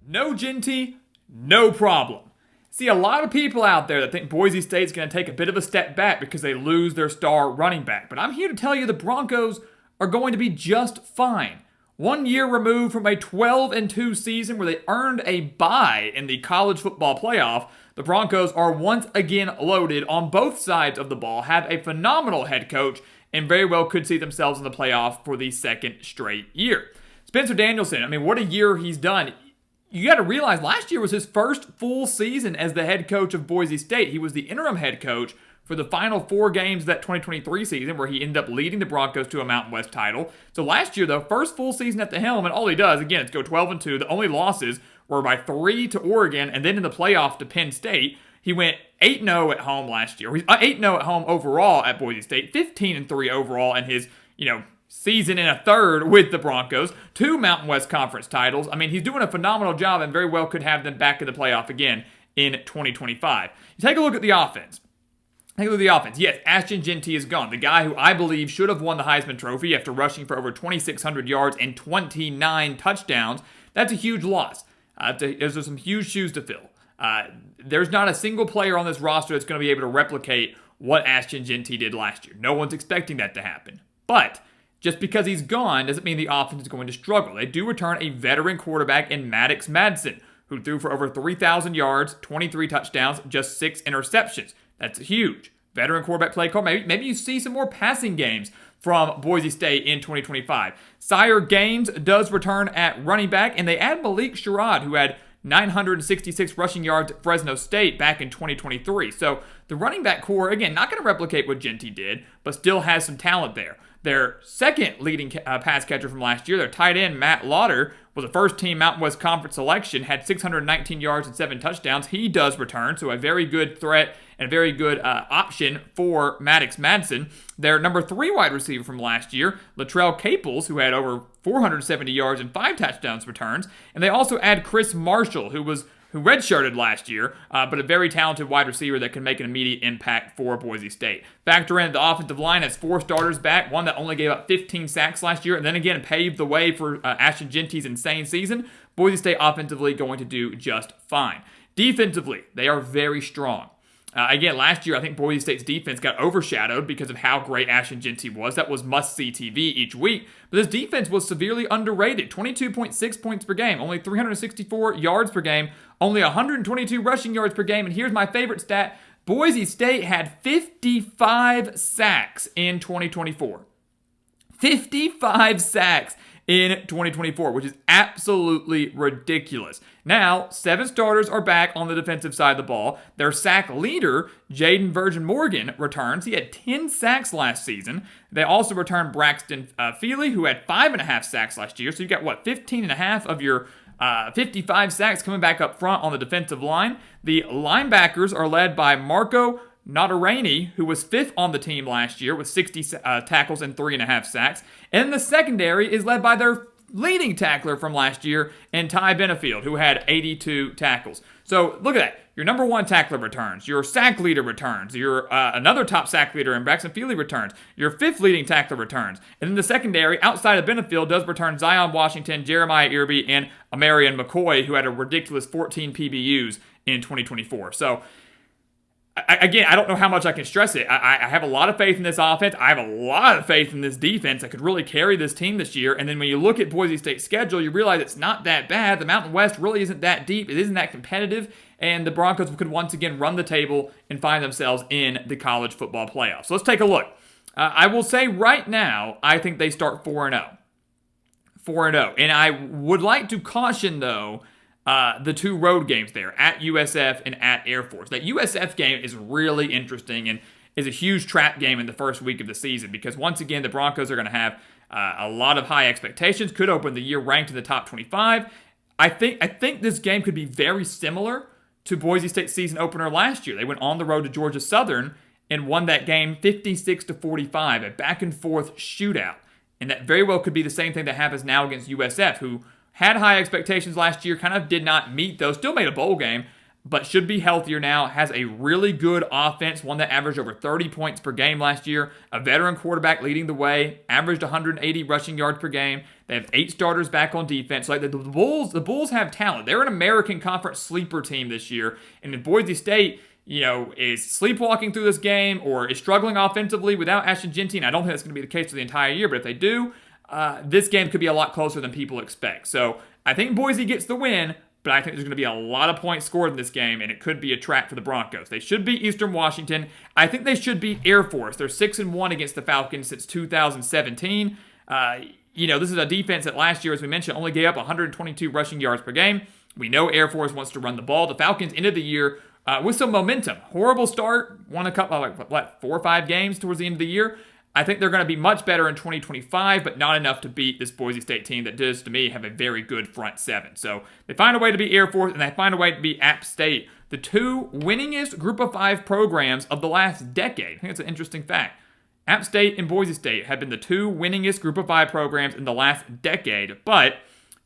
No Ginty, no problem. See, a lot of people out there that think Boise State's going to take a bit of a step back because they lose their star running back. But I'm here to tell you the Broncos are going to be just fine. 1 year removed from a 12-2 season where they earned a bye in the college football playoff, the Broncos are once again loaded on both sides of the ball, have a phenomenal head coach, and very well could see themselves in the playoff for the second straight year. Spencer Danielson, what a year he's done. You got to realize last year was his first full season as the head coach of Boise State. He was the interim head coach for the final 4 games of that 2023 season where he ended up leading the Broncos to a Mountain West title. So last year, though, first full season at the helm, and all he does, again, is go 12-2. The only losses were by 3 to Oregon and then in the playoff to Penn State. He went 8-0 at home last year. 8-0 at home overall at Boise State, 15-3 overall in his, season and a third with the Broncos, 2 Mountain West Conference titles. He's doing a phenomenal job and very well could have them back in the playoff again in 2025. You take a look at the offense. Yes, Ashton Ginty is gone. The guy who I believe should have won the Heisman Trophy after rushing for over 2,600 yards and 29 touchdowns. That's a huge loss. There's some huge shoes to fill. There's not a single player on this roster that's going to be able to replicate what Ashton Ginty did last year. No one's expecting that to happen. But just because he's gone doesn't mean the offense is going to struggle. They do return a veteran quarterback in Maddox Madsen, who threw for over 3,000 yards, 23 touchdowns, just 6 interceptions. That's huge. Veteran quarterback play call. Maybe you see some more passing games from Boise State in 2025. Sire Gaines does return at running back, and they add Malik Sherrod, who had 966 rushing yards at Fresno State back in 2023. So the running back core, again, not going to replicate what Ginty did, but still has some talent there. Their second leading pass catcher from last year, their tight end, Matt Lauder, was a first-team Mountain West Conference selection, had 619 yards and 7 touchdowns. He does return, so a very good threat and a very good option for Maddox Madsen. Their number 3 wide receiver from last year, Latrell Caples, who had over 470 yards and 5 touchdowns returns. And they also add Chris Marshall, who redshirted last year, but a very talented wide receiver that can make an immediate impact for Boise State. Factor in the offensive line has 4 starters back, one that only gave up 15 sacks last year, and then again paved the way for Ashton Ginty's insane season. Boise State offensively going to do just fine. Defensively, they are very strong. Again, last year, I think Boise State's defense got overshadowed because of how great Ashton Ginty was. That was must-see TV each week. But this defense was severely underrated. 22.6 points per game, only 364 yards per game, only 122 rushing yards per game. And here's my favorite stat. Boise State had 55 sacks in 2024. 55 sacks in 2024, which is absolutely ridiculous. Now, 7 starters are back on the defensive side of the ball. Their sack leader, Jaden Virgin Morgan, returns. He had 10 sacks last season. They also returned Braxton Feely, who had 5.5 sacks last year. So you got, 15.5 of your 55 sacks coming back up front on the defensive line. The linebackers are led by Marco Notarani, who was 5th on the team last year with 60 tackles and 3.5 sacks. And the secondary is led by their leading tackler from last year, and Ty Benefield, who had 82 tackles. So look at that. Your number 1 tackler returns. Your sack leader returns. Your another top sack leader in Braxton Feely returns. Your 5th leading tackler returns. And then the secondary, outside of Benefield, does return Zion Washington, Jeremiah Irby, and Amarian McCoy, who had a ridiculous 14 PBUs in 2024. So again, I don't know how much I can stress it. I have a lot of faith in this offense. I have a lot of faith in this defense that could really carry this team this year. And then when you look at Boise State's schedule, you realize it's not that bad. The Mountain West really isn't that deep. It isn't that competitive. And the Broncos could once again run the table and find themselves in the college football playoffs. So let's take a look. I will say right now, I think they start 4-0. 4-0. And I would like to caution, though, the 2 road games there, at USF and at Air Force. That USF game is really interesting and is a huge trap game in the first week of the season because, once again, the Broncos are going to have a lot of high expectations, could open the year ranked in the top 25. I think this game could be very similar to Boise State's season opener last year. They went on the road to Georgia Southern and won that game 56-45, a back-and-forth shootout. And that very well could be the same thing that happens now against USF, who had high expectations last year, kind of did not meet those, still made a bowl game, but should be healthier now, has a really good offense, one that averaged over 30 points per game last year, a veteran quarterback leading the way, averaged 180 rushing yards per game. They have 8 starters back on defense. Like the Bulls have talent. They're an American Conference sleeper team this year, and if Boise State, is sleepwalking through this game or is struggling offensively without Ashton Jeanty, and I don't think that's going to be the case for the entire year, but if they do, this game could be a lot closer than people expect. So I think Boise gets the win, but I think there's going to be a lot of points scored in this game, and it could be a trap for the Broncos. They should beat Eastern Washington. I think they should beat Air Force. They're 6-1 against the Falcons since 2017. This is a defense that last year, as we mentioned, only gave up 122 rushing yards per game. We know Air Force wants to run the ball. The Falcons ended the year with some momentum. Horrible start. Won a couple, 4 or 5 games towards the end of the year. I think they're going to be much better in 2025, but not enough to beat this Boise State team that does, to me, have a very good front seven. So they find a way to beat Air Force, and they find a way to beat App State, the 2 winningest Group of 5 programs of the last decade. I think that's an interesting fact. App State and Boise State have been the 2 winningest Group of 5 programs in the last decade, but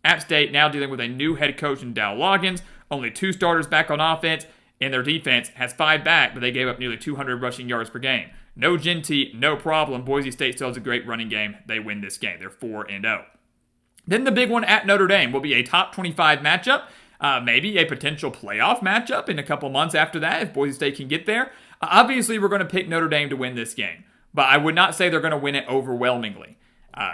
App State now dealing with a new head coach in Dow Loggins, only 2 starters back on offense, and their defense has 5 back, but they gave up nearly 200 rushing yards per game. No Jeanty, no problem. Boise State still has a great running game. They win this game. They're 4-0. Then the big one at Notre Dame will be a top 25 matchup, maybe a potential playoff matchup in a couple months after that if Boise State can get there. Obviously, we're going to pick Notre Dame to win this game, but I would not say they're going to win it overwhelmingly.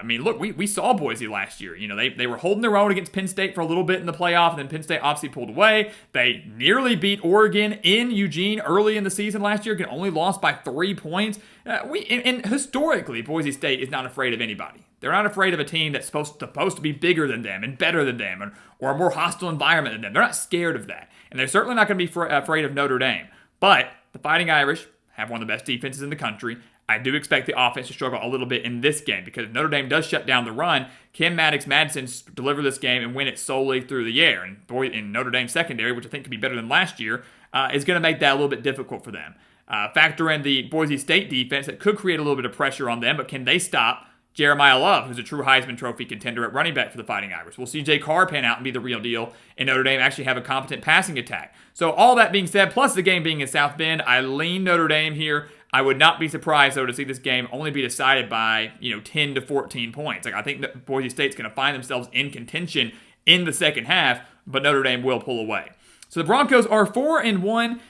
Look, we saw Boise last year. They were holding their own against Penn State for a little bit in the playoff, and then Penn State obviously pulled away. They nearly beat Oregon in Eugene early in the season last year, only lost by 3 points. And historically, Boise State is not afraid of anybody. They're not afraid of a team that's supposed to be bigger than them and better than them or a more hostile environment than them. They're not scared of that. And they're certainly not going to be afraid of Notre Dame. But the Fighting Irish have one of the best defenses in the country. I do expect the offense to struggle a little bit in this game because if Notre Dame does shut down the run, can Madison deliver this game and win it solely through the air? And Notre Dame's secondary, which I think could be better than last year, is going to make that a little bit difficult for them. Factor in the Boise State defense that could create a little bit of pressure on them, but can they stop Jeremiah Love, who's a true Heisman Trophy contender at running back for the Fighting Irish? Will C.J. Carr pan out and be the real deal, and Notre Dame actually have a competent passing attack? So all that being said, plus the game being in South Bend, I lean Notre Dame here. I would not be surprised, though, to see this game only be decided by 10 to 14 points. I think that Boise State's going to find themselves in contention in the second half, but Notre Dame will pull away. So the Broncos are 4-1.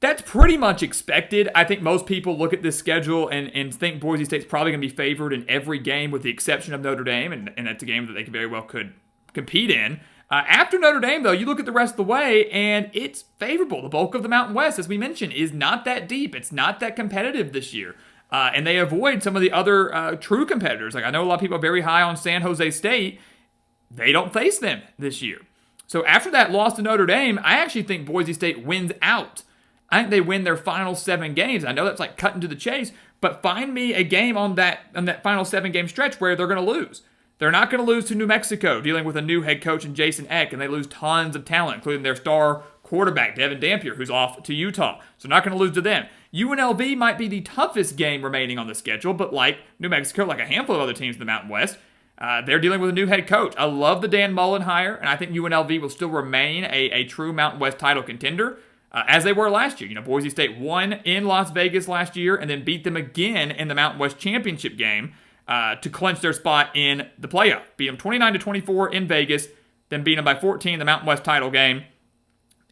That's pretty much expected. I think most people look at this schedule and think Boise State's probably going to be favored in every game with the exception of Notre Dame, and that's a game that they very well could compete in. After Notre Dame, though, you look at the rest of the way, and it's favorable. The bulk of the Mountain West, as we mentioned, is not that deep. It's not that competitive this year. And they avoid some of the other true competitors. Like I know a lot of people are very high on San Jose State. They don't face them this year. So after that loss to Notre Dame, I actually think Boise State wins out. I think they win their final 7 games. I know that's like cutting to the chase, but find me a game on that final 7-game stretch where they're going to lose. They're not going to lose to New Mexico, dealing with a new head coach in Jason Eck, and they lose tons of talent, including their star quarterback, Devin Dampier, who's off to Utah. So not going to lose to them. UNLV might be the toughest game remaining on the schedule, but like New Mexico, like a handful of other teams in the Mountain West, they're dealing with a new head coach. I love the Dan Mullen hire, and I think UNLV will still remain a true Mountain West title contender, as they were last year. Boise State won in Las Vegas last year and then beat them again in the Mountain West championship game to clinch their spot in the playoff. Beat them 29-24 in Vegas, then beat them by 14 in the Mountain West title game.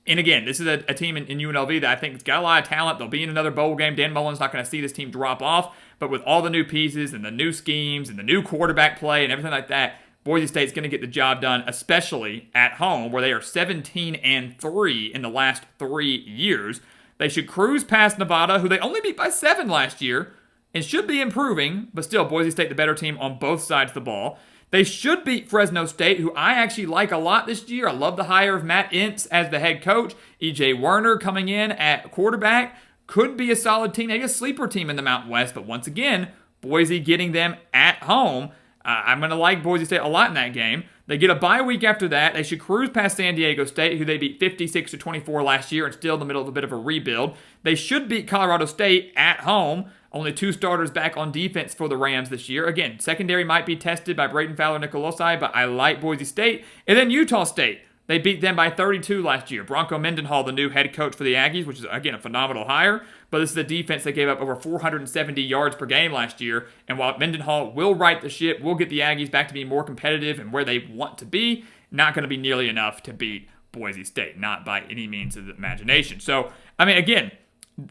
And again, this is a team in UNLV that I think has got a lot of talent. They'll be in another bowl game. Dan Mullen's not going to see this team drop off. But with all the new pieces and the new schemes and the new quarterback play and everything like that, Boise State's going to get the job done, especially at home, where they are 17-3 in the last 3 years. They should cruise past Nevada, who they only beat by 7 last year, and should be improving, but still, Boise State the better team on both sides of the ball. They should beat Fresno State, who I actually like a lot this year. I love the hire of Matt Ince as the head coach. E.J. Werner coming in at quarterback. Could be a solid team, maybe a sleeper team in the Mountain West, but once again, Boise getting them at home. I'm going to like Boise State a lot in that game. They get a bye week after that. They should cruise past San Diego State, who they beat 56-24 last year and still in the middle of a bit of a rebuild. They should beat Colorado State at home. Only 2 starters back on defense for the Rams this year. Again, secondary might be tested by Braden Fowler and Nicolosi, but I like Boise State. And then Utah State. They beat them by 32 last year. Bronco Mendenhall, the new head coach for the Aggies, which is, again, a phenomenal hire. But this is a defense that gave up over 470 yards per game last year. And while Mendenhall will right the ship, will get the Aggies back to being more competitive and where they want to be, not going to be nearly enough to beat Boise State. Not by any means of the imagination. So, I mean, again,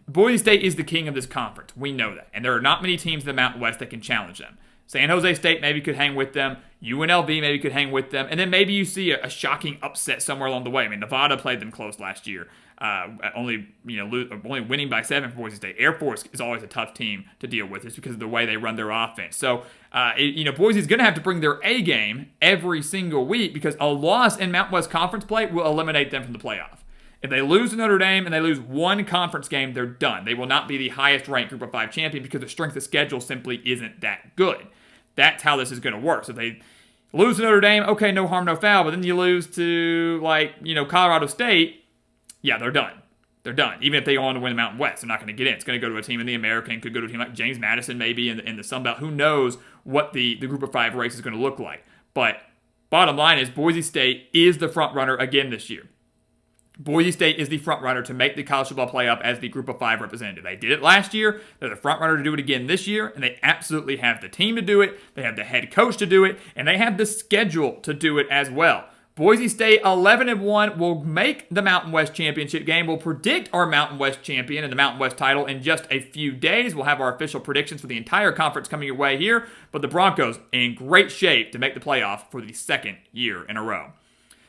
Boise State is the king of this conference. We know that. And there are not many teams in the Mountain West that can challenge them. San Jose State maybe could hang with them. UNLV maybe could hang with them. And then maybe you see a shocking upset somewhere along the way. I mean, Nevada played them close last year. Only winning by 7 for Boise State. Air Force is always a tough team to deal with. It's because of the way they run their offense. So, Boise's going to have to bring their A game every single week because a loss in Mountain West Conference play will eliminate them from the playoff. If they lose to Notre Dame and they lose one conference game, they're done. They will not be the highest ranked Group of 5 champion because the strength of schedule simply isn't that good. That's how this is going to work. So if they lose to Notre Dame, okay, no harm, no foul. But then you lose to, Colorado State, yeah, they're done. They're done. Even if they go on to win the Mountain West, they're not going to get in. It's going to go to a team in the American. Could go to a team like James Madison maybe in the Sun Belt. Who knows what the Group of 5 race is going to look like. But bottom line is Boise State is the front runner again this year. Boise State is the front runner to make the college football playoff as the Group of 5 representative. They did it last year. They're the front runner to do it again this year, and they absolutely have the team to do it. They have the head coach to do it, and they have the schedule to do it as well. Boise State 11-1 will make the Mountain West Championship game. We'll predict our Mountain West champion and the Mountain West title in just a few days. We'll have our official predictions for the entire conference coming your way here, but the Broncos in great shape to make the playoff for the second year in a row.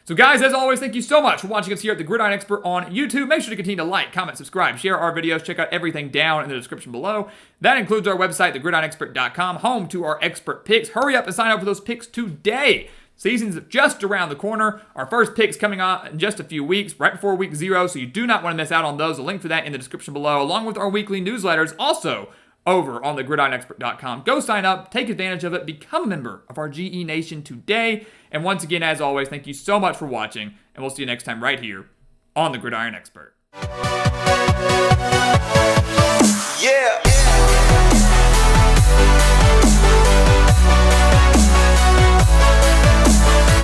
So guys, as always, thank you so much for watching us here at the Gridiron Expert on YouTube. Make sure to continue to like, comment, subscribe, share our videos. Check out everything down in the description below. That includes our website, thegridironexpert.com, home to our expert picks. Hurry up and sign up for those picks today. Season's just around the corner. Our first pick's coming on in just a few weeks, right before week 0, so you do not want to miss out on those. A link for that in the description below, along with our weekly newsletters, also over on thegridironexpert.com. Go sign up, take advantage of it, become a member of our GE Nation today. And once again, as always, thank you so much for watching, and we'll see you next time right here on The Gridiron Expert.